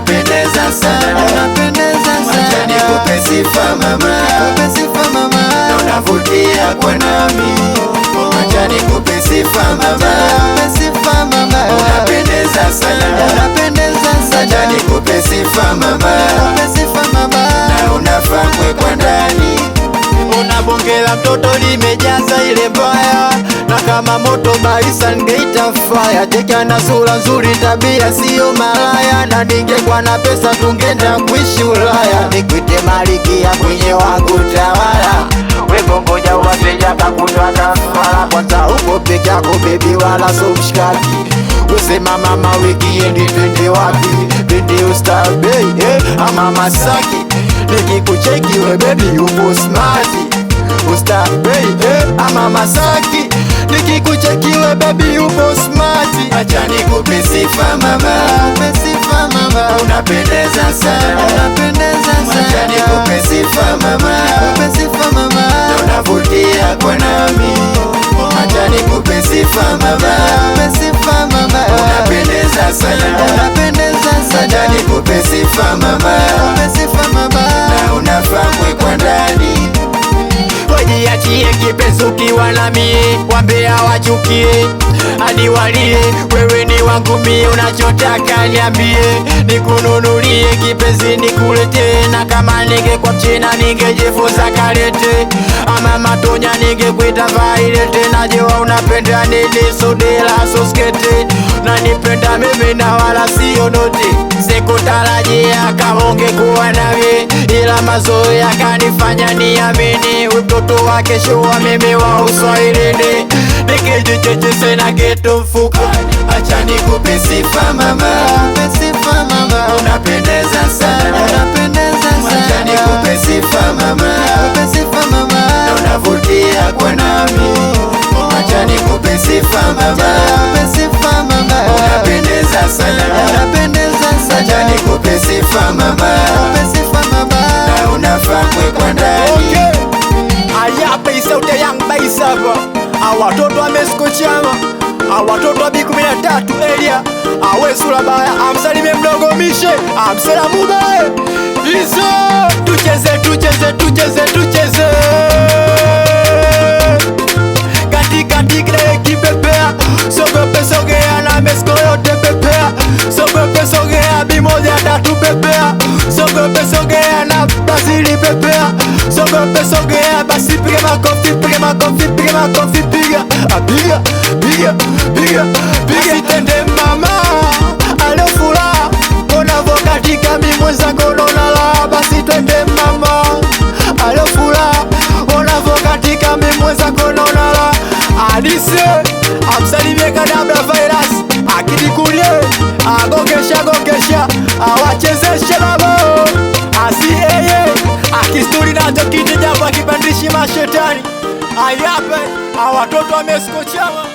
unapendeza sana, unapendeza sana. Acha nikupe sifa mama, nikupe sifa mama, na unavutia kwa nami. Acha nikupe sifa mama, nikupe sifa mama, unapendeza sana, unapendeza sana. Acha nikupe sifa mama, nikupe sifa mama, na unafaa kwa ndani. Unabongela mtoto limejaza ile mbaya, na kama moto Baisa ningeita fire. Cheka na sura nzuri, tabia sio malaya, na ningekuwa na pesa tungenda kuishi Ulaya. Nikwite malikia kwenye wangu tawala, wewe ngoja waseja kakunywa kafara. Kwanza uko peke yako baby, wala so mshikaki. Usema mama wikiendi twende wapi? Twende Oysterbay ama Masaki. Nikikucheki we baby uko smart, Oysterbay ama Masaki. Nikikucheki we baby uko smart. Acha nikupe sifa mama, nikupe sifa mama, unapendeza sana, unapendeza sana. Acha nikupe sifa mama, nikupe sifa mama, na unavutia kwa nami. Acha nikupe sifa mama, nikupe sifa mama, unapendeza sana, unapendeza sana. Acha nikupe sifa mama, nikupe sifa mama, na unafaa kwa ndani. wajiachie kipenzi ukiwa na mie, wambea wachukie hadi walie. Wewe ni wangu mie, unachotaka niambie, nikununulie kipenzi nikuletee. Na kama ningekuwa Mchina ningejifunza karate, ama Matonya ningekuita Vailete. Najua unapenda nini, sodela soskete, na nipenda mimi na wala sio noti. Sikutarajia kama ungekuwa nawe, ila mazoea kanifanya niamini. Mtoto wa kesho wa mimi wa Uswahilini, nikijichechese na kitu mfukoni. Acha nikupe sifa mama, nikupe sifa mama, unapendeza sana, unapendeza sana. Acha nikupe sifa mama, nikupe sifa mama, na unavutia kwa nami. Acha nikupe sifa mama, nikupe sifa mama, unapendeza sana, unapendeza sana. Acha nikupe sifa mama, nikupe sifa mama, na unafaa kwa ndani. Ayapa isauta yang Baisa hapa. Awatoto ameskochama, awatoto wa B13 area, awe sura baya, amsalimie mdogo Mishe, amsalamu bae. Hizo tucheze tucheze tucheze tucheze, katikati kile kipepea, sogope sogea na mesko yote pepea, sogope sogea bimoja tatu pepea, sogope sogea na Basili pepea, sogope sogea basi piga makofi piga makofi piga makofi piga piga piga piga piga. Tende mama alofula unavo katika mimweza kononala, basi twende mama alofula unavo katika mimweza kononala. Adise amsalimie kadabra virus akidikulie agogesha gogesha awachezeshe babo asieye akisturi nacho kiti japo akibandishi mashetani. Ayape awatoto wameskochama.